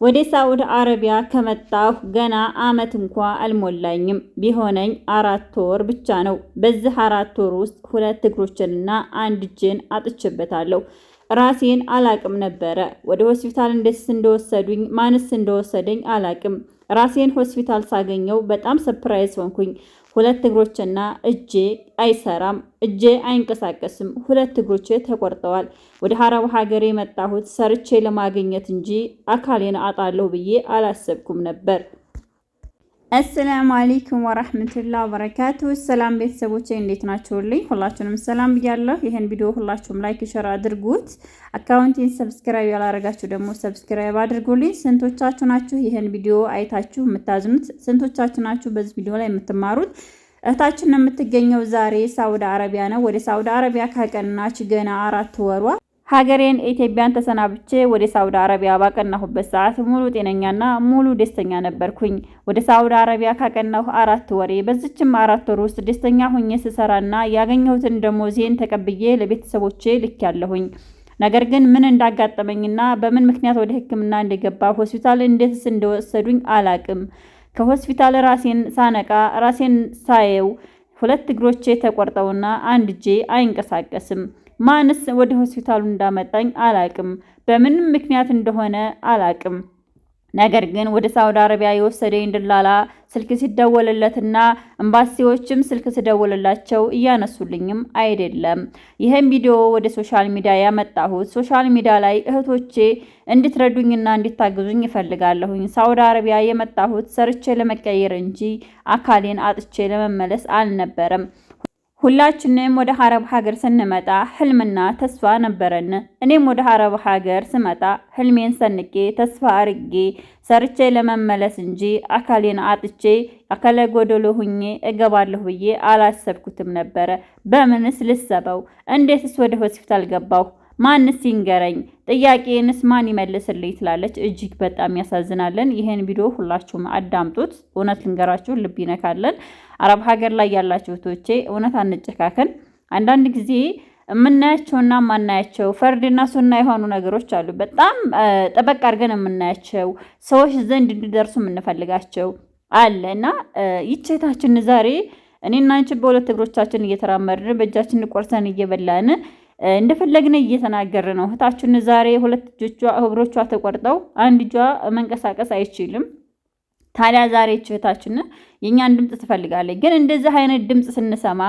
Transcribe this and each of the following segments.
ወደ ሳዑዲ አረቢያ ከመጣሁ ገና አመት እንኳ አልሞላኝም። ቢሆነኝ 4 ወር ብቻ ነው። በዚህ 4 ወር ውስጥ 2 እግሮችንና 1 እጄን አጥቼበታለሁ። ራሴን አላቅም ነበረ። ወደ ሆስፒታል እንዴትስ እንደወሰዱኝ ማንስ እንደወሰደኝ አላቅም። ራሴን ሆስፒታል ሳገኘው በጣም ሰርፕራይዝ ሆንኩኝ። 2 እግሮችና እጄ አይሰራም፣ እጄ አይንቀሳቀስም። 2 እግሮቼ ተቆርጠዋል። ወደ አረብ ሀገር የመጣሁት ሰርቼ ለማግኘት እንጂ አካሌን አጣለሁ ብዬ አላሰብኩም ነበር። አሰላሙ አለይኩም ወራህመቱላሂ ወበረካቱ። ሰላም ቤተሰቦቼ እንዴት ናችሁልኝ? ሁላችሁንም ሰላም ብያለሁ። ይሄን ቪዲዮ ሁላችሁም ላይክ ሼር አድርጉት። አካውንቴን ሰብስክራይብ ያላረጋችሁ ደግሞ ሰብስክራይብ አድርጉልኝ። ስንቶቻችሁ ናችሁ ይሄን ቪዲዮ አይታችሁ የምታዝኑት? ስንቶቻችሁ ናችሁ በዚህ ቪዲዮ ላይ የምትማሩት? እህታችን የምትገኘው ዛሬ ሳውዲ አረቢያ ነው። ወደ ሳውዲ አረቢያ ካቀናች ገና 4 ወሯ። ሀገሬን ኢትዮጵያን ተሰናብቼ ወደ ሳውዲ አረቢያ ባቀናሁበት ሰዓት ሙሉ ጤነኛና ሙሉ ደስተኛ ነበርኩኝ። ወደ ሳውዲ አረቢያ ካቀናሁ 4 ወሬ። በዚችም 4 ወር ውስጥ ደስተኛ ሆኜ ስሰራና ያገኘሁትን ደሞዜን ተቀብዬ ለቤተሰቦቼ ልኬያለሁኝ። ነገር ግን ምን እንዳጋጠመኝና በምን ምክንያት ወደ ሕክምና እንደገባ ሆስፒታል እንዴትስ እንደወሰዱኝ አላቅም። ከሆስፒታል ራሴን ሳነቃ ራሴን ሳየው 2 እግሮቼ ተቆርጠውና 1 እጄ አይንቀሳቀስም። ማንስ ወደ ሆስፒታሉ እንዳመጣኝ አላቅም። በምን ምክንያት እንደሆነ አላቅም። ነገር ግን ወደ ሳውዲ አረቢያ የወሰደኝ ደላላ ስልክ ሲደወልለትና ኤምባሲዎችም ስልክ ሲደወልላቸው እያነሱልኝም አይደለም። ይሄን ቪዲዮ ወደ ሶሻል ሚዲያ ያመጣሁት ሶሻል ሚዲያ ላይ እህቶቼ እንድትረዱኝና እንድታግዙኝ ይፈልጋለሁኝ። ሳውዲ አረቢያ የመጣሁት ሰርቼ ለመቀየር እንጂ አካሌን አጥቼ ለመመለስ አልነበረም። ሁላችንም ወደ አረብ ሀገር ስንመጣ ህልምና ተስፋ ነበረን። እኔም ወደ አረብ ሀገር ስመጣ ህልሜን ሰንቄ ተስፋ አርጌ ሰርቼ ለመመለስ እንጂ አካሌን አጥቼ አካለ ጎደሎ ሁኜ እገባለሁ ብዬ አላሰብኩትም ነበረ። በምንስ ልሰበው? እንዴትስ ወደ ሆስፒታል ገባሁ? ማንስ ይንገረኝ? ጥያቄንስ ማን ይመልስልኝ? ትላለች። እጅግ በጣም ያሳዝናለን። ይሄን ቪዲዮ ሁላችሁም አዳምጡት። እውነት ልንገራችሁ ልብ ይነካለን። አረብ ሀገር ላይ ያላችሁ እህቶቼ እውነት አንጨካከን። አንዳንድ ጊዜ የምናያቸውና ማናያቸው ፈርድና ሱና የሆኑ ነገሮች አሉ። በጣም ጠበቅ አድርገን የምናያቸው ሰዎች ዘንድ እንዲደርሱ የምንፈልጋቸው አለ እና ይቼታችን ዛሬ እኔና አንቺ በ2 እግሮቻችን እየተራመድን በእጃችን ቆርሰን እየበላን እንደፈለግነ እየተናገርን ነው። እህታችን ዛሬ 2 እግሮቿ ተቆርጠው 1 እጇ መንቀሳቀስ አይችልም። ታዲያ ዛሬ እህታችን የኛን ድምጽ ትፈልጋለች። ግን እንደዚህ አይነት ድምጽ ስንሰማ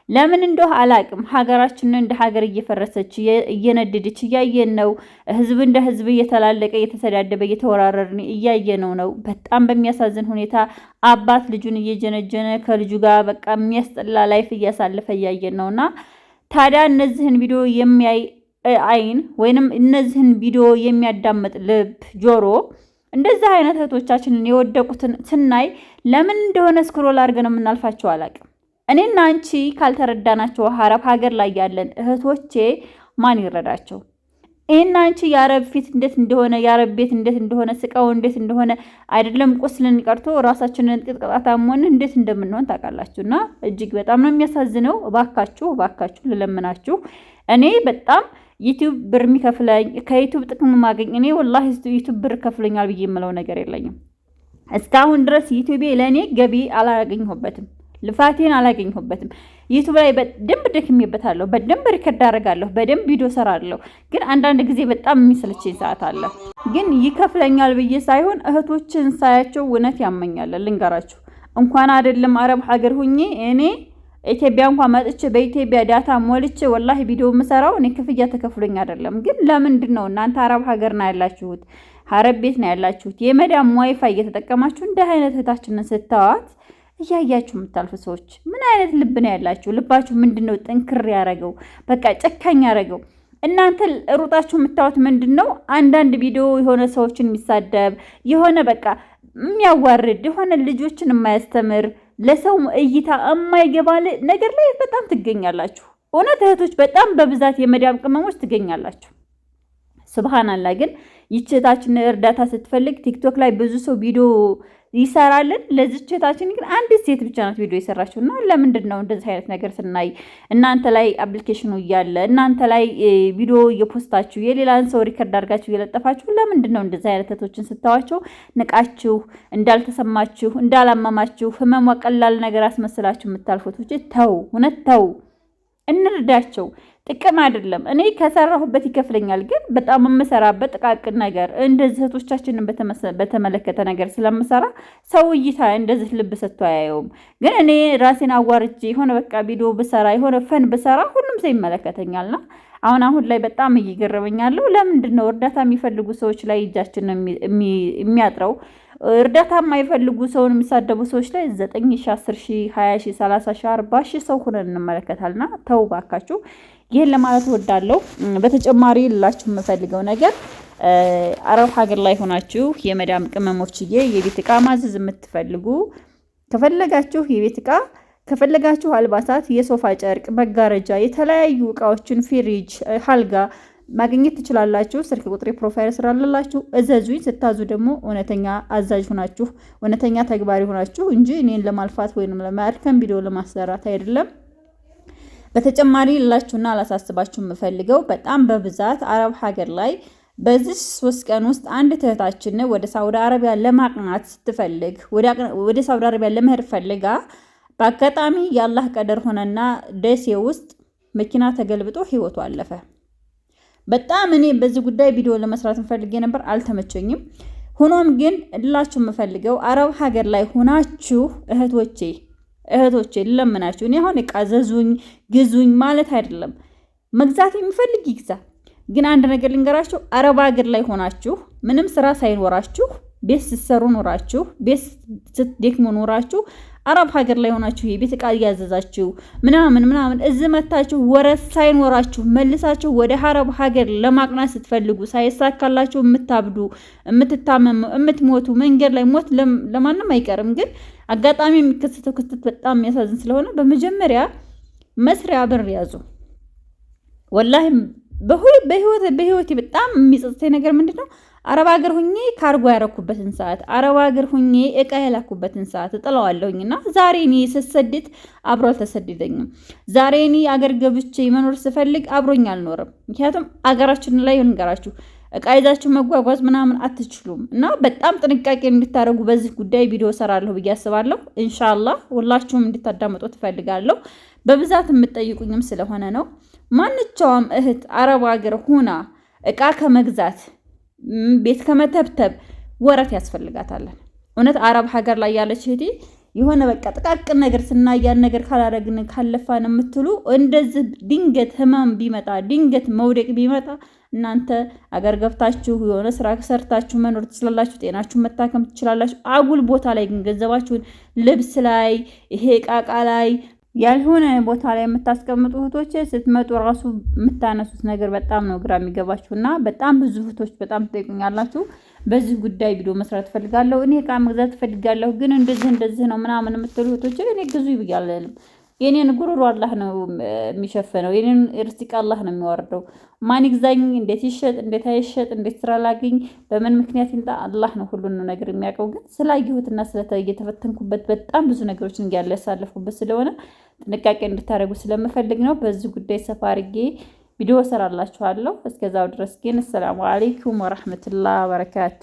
ለምን እንደው አላቅም ሀገራችንን እንደ ሀገር እየፈረሰች እየነደደች እያየን ነው። ህዝብ እንደ ህዝብ እየተላለቀ እየተሰዳደበ እየተወራረርን እያየነው ነው። በጣም በሚያሳዝን ሁኔታ አባት ልጁን እየጀነጀነ ከልጁ ጋር በቃ የሚያስጠላ ላይፍ እያሳለፈ እያየን ነውና ታዲያ እነዚህን ቪዲዮ የሚያይ አይን ወይንም እነዚህን ቪዲዮ የሚያዳምጥ ልብ ጆሮ እንደዚህ አይነት እህቶቻችንን የወደቁትን ስናይ ለምን እንደሆነ ስክሮል አድርገን የምናልፋቸው አላቅም። እኔና አንቺ ካልተረዳናቸው አረብ ሀገር ላይ ያለን እህቶቼ ማን ይረዳቸው? ይሄና አንቺ የአረብ ፊት እንዴት እንደሆነ የአረብ ቤት እንዴት እንደሆነ ስቃው እንዴት እንደሆነ አይደለም ቁስልን ቀርቶ ራሳችንን ቅጥቅጣታም ሆነ እንዴት እንደምንሆን ታውቃላችሁና እጅግ በጣም ነው የሚያሳዝነው። እባካችሁ ልለምናችሁ እኔ በጣም ዩቲዩብ ብር የሚከፍለኝ ከዩቲዩብ ጥቅም ማገኝ እኔ ወላሂ ዩቲዩብ ብር ከፍለኛል ብዬ የምለው ነገር የለኝም። እስካሁን ድረስ ዩቲዩቤ ለኔ ገቢ አላገኘሁበትም፣ ልፋቴን አላገኘሁበትም። ዩቲዩብ ላይ በደንብ ደክሜበታለሁ፣ በደንብ ሪከርድ አደርጋለሁ፣ በደንብ ቪዲዮ ሰራለሁ። ግን አንዳንድ ጊዜ በጣም የሚሰለችኝ ሰዓት አለ። ግን ይከፍለኛል ብዬ ሳይሆን እህቶችን ሳያቸው እውነት ያመኛል። ልንገራችሁ እንኳን አይደለም አረብ ሀገር ሁኜ እኔ ኢትዮጵያ እንኳን መጥቼ በኢትዮጵያ ዳታ ሞልቼ ወላሂ ቪዲዮ የምሰራው እኔ ክፍያ ተከፍሎኝ አይደለም። ግን ለምንድን ነው እናንተ አረብ ሀገር ነው ያላችሁት፣ አረብ ቤት ነው ያላችሁት፣ የመዳም ዋይፋይ እየተጠቀማችሁ እንደ አይነት እህታችንን ስታዋት እያያችሁ የምታልፉ ሰዎች ምን አይነት ልብ ነው ያላችሁ? ልባችሁ ምንድነው ጥንክር ያረገው? በቃ ጨካኝ ያረገው? እናንተ ሩጣችሁ የምታዩት ምንድነው? አንዳንድ ቪዲዮ የሆነ ሰዎችን የሚሳደብ የሆነ በቃ የሚያዋርድ የሆነ ልጆችን የማያስተምር ለሰው እይታ የማይገባ ነገር ላይ በጣም ትገኛላችሁ። እውነት እህቶች በጣም በብዛት የመዳም ቅመሞች ትገኛላችሁ። ሱብሃንአላህ። ግን ይችታችን እርዳታ ስትፈልግ ቲክቶክ ላይ ብዙ ሰው ቪዲዮ ይሰራልን። ለዚችታችን ግን አንዲት ሴት ብቻ ናት ቪዲዮ የሰራችው እና ለምንድን ነው እንደዚህ አይነት ነገር ስናይ እናንተ ላይ አፕሊኬሽኑ እያለ እናንተ ላይ ቪዲዮ እየፖስታችሁ የሌላን ሰው ሪከርድ አድርጋችሁ እየለጠፋችሁ ለምንድን ነው እንደዚህ አይነት እህቶችን ስታዋቸው ንቃችሁ እንዳልተሰማችሁ እንዳላመማችሁ ህመሟ ቀላል ነገር አስመስላችሁ የምታልፉት ተው፣ እውነት ተው፣ እንርዳቸው። ጥቅም አይደለም። እኔ ከሰራሁበት ይከፍለኛል፣ ግን በጣም የምሰራበት ጥቃቅን ነገር እንደዚህ እህቶቻችንን በተመለከተ ነገር ስለምሰራ ሰው እይታ እንደዚህ ልብ ሰጥቶ አያየውም። ግን እኔ ራሴን አዋርጄ የሆነ በቃ ቪዲዮ ብሰራ የሆነ ፈን ብሰራ ሁሉም ሰው ይመለከተኛልና አሁን ላይ በጣም እየገረመኛለሁ። ለምንድን ነው እርዳታ የሚፈልጉ ሰዎች ላይ እጃችን የሚያጥረው? እርዳታ የማይፈልጉ ሰውን የሚሳደቡ ሰዎች ላይ 9 ሺህ 10 ሺህ 20 ሺህ 30 ሺህ 40 ሺህ ሰው ሆነን እንመለከታልና ተው ባካችሁ። ይህን ለማለት ወዳለሁ። በተጨማሪ ልላችሁ የምፈልገው ነገር አረብ ሀገር ላይ ሆናችሁ የመዳም ቅመሞችዬ የቤት እቃ ማዘዝ የምትፈልጉ ከፈለጋችሁ የቤት እቃ ከፈለጋችሁ አልባሳት፣ የሶፋ ጨርቅ፣ መጋረጃ፣ የተለያዩ እቃዎችን ፍሪጅ፣ አልጋ ማግኘት ትችላላችሁ። ስልክ ቁጥሬ ፕሮፋይል ስራላችሁ እዘዙኝ። ስታዙ ደግሞ እውነተኛ አዛዥ ሆናችሁ እውነተኛ ተግባሪ ሆናችሁ እንጂ እኔን ለማልፋት ወይንም ለማድከም ቪዲዮ ለማሰራት አይደለም። በተጨማሪ ልላችሁና አላሳስባችሁ የምፈልገው በጣም በብዛት አረብ ሀገር ላይ በዚህ 3 ቀን ውስጥ አንድ እህታችን ወደ ሳውዲ አረቢያ ለማቅናት ስትፈልግ ወደ ሳውዲ አረቢያ ለመሄድ ፈልጋ በአጋጣሚ የአላህ ቀደር ሆነና ደሴ ውስጥ መኪና ተገልብጦ ህይወቱ አለፈ። በጣም እኔ በዚህ ጉዳይ ቪዲዮ ለመስራት ፈልጌ ነበር፣ አልተመቸኝም። ሆኖም ግን እላችሁ የምፈልገው አረብ ሀገር ላይ ሆናችሁ እህቶቼ ልለምናችሁ፣ እኔ አሁን እቃ ዘዙኝ ግዙኝ ማለት አይደለም። መግዛት የሚፈልግ ይግዛ። ግን አንድ ነገር ልንገራችሁ፣ አረብ ሀገር ላይ ሆናችሁ ምንም ስራ ሳይኖራችሁ ቤት ስትሰሩ ኖራችሁ ቤት ስትደክሙ ኖራችሁ አረብ ሀገር ላይ ሆናችሁ የቤት እቃ እያዘዛችሁ ምናምን እዚህ መታችሁ ወረስ ሳይኖራችሁ መልሳችሁ ወደ አረብ ሀገር ለማቅናት ስትፈልጉ ሳይሳካላችሁ የምታብዱ፣ የምትታመሙ፣ የምትሞቱ መንገድ ላይ ሞት ለማንም አይቀርም። ግን አጋጣሚ የሚከሰተው ክስተት በጣም የሚያሳዝን ስለሆነ በመጀመሪያ መስሪያ ብር ያዙ። ወላሂ በህይወቴ በጣም የሚጸጽተኝ ነገር ምንድነው? አረብ ሀገር ሁኜ ካርጎ ያረኩበትን ሰዓት አረብ ሀገር ሁኜ እቃ ያላኩበትን ሰዓት እጥለዋለሁኝና ዛሬ እኔ ስሰድት አብሮ አልተሰደደኝም። ዛሬ እኔ አገር ገብቼ መኖር ስፈልግ አብሮኝ አልኖርም። ምክንያቱም አገራችን ላይ እንገራችሁ እቃ ይዛችሁ መጓጓዝ ምናምን አትችሉም እና በጣም ጥንቃቄ እንድታደርጉ በዚህ ጉዳይ ቪዲዮ ሰራለሁ ብዬ አስባለሁ። ኢንሻአላህ ሁላችሁም እንድታዳምጡ ትፈልጋለሁ። በብዛት የምትጠይቁኝም ስለሆነ ነው። ማንኛውም እህት አረብ ሀገር ሆና እቃ ከመግዛት ቤት ከመተብተብ ወረት ያስፈልጋታለን። እውነት አረብ ሀገር ላይ ያለች እህቴ የሆነ በቃ ጥቃቅን ነገር ስናያን ነገር ካላረግን ካለፋን የምትሉ እንደዚህ ድንገት ህመም ቢመጣ ድንገት መውደቅ ቢመጣ እናንተ አገር ገብታችሁ የሆነ ስራ ሰርታችሁ መኖር ትችላላችሁ። ጤናችሁ መታከም ትችላላችሁ። አጉል ቦታ ላይ ግን ገንዘባችሁን ልብስ ላይ ይሄ ቃቃ ላይ ያልሆነ ቦታ ላይ የምታስቀምጡ እህቶች ስትመጡ ራሱ የምታነሱት ነገር በጣም ነው ግራ የሚገባችሁና በጣም ብዙ እህቶች በጣም ትጠይቁኛላችሁ። በዚህ ጉዳይ ቪዲዮ መስራት ፈልጋለሁ፣ እኔ እቃ መግዛት ፈልጋለሁ፣ ግን እንደዚህ ነው ምናምን የምትሉ እህቶች እኔ ግዙ ይብያለሁ። የኔን ጉሮሮ አላህ ነው የሚሸፈነው። የኔን ርዝቅ አላህ ነው የሚወርደው። ማን ይግዛኝ፣ እንዴት ይሸጥ፣ እንዴት አይሸጥ፣ እንዴት ስራ ላገኝ፣ በምን ምክንያት ይምጣ አላህ ነው ሁሉን ነገር የሚያውቀው። ግን ስላየሁትና እየተፈተንኩበት በጣም ብዙ ነገሮችን እያለ ያሳለፍኩበት ስለሆነ ጥንቃቄ እንድታደርጉ ስለምፈልግ ነው። በዚህ ጉዳይ ሰፋ አድርጌ ቪዲዮ ሰራላችኋለሁ። እስከዛው ድረስ ግን ሰላም አለይኩም ወራህመቱላሂ ወበረካቱ።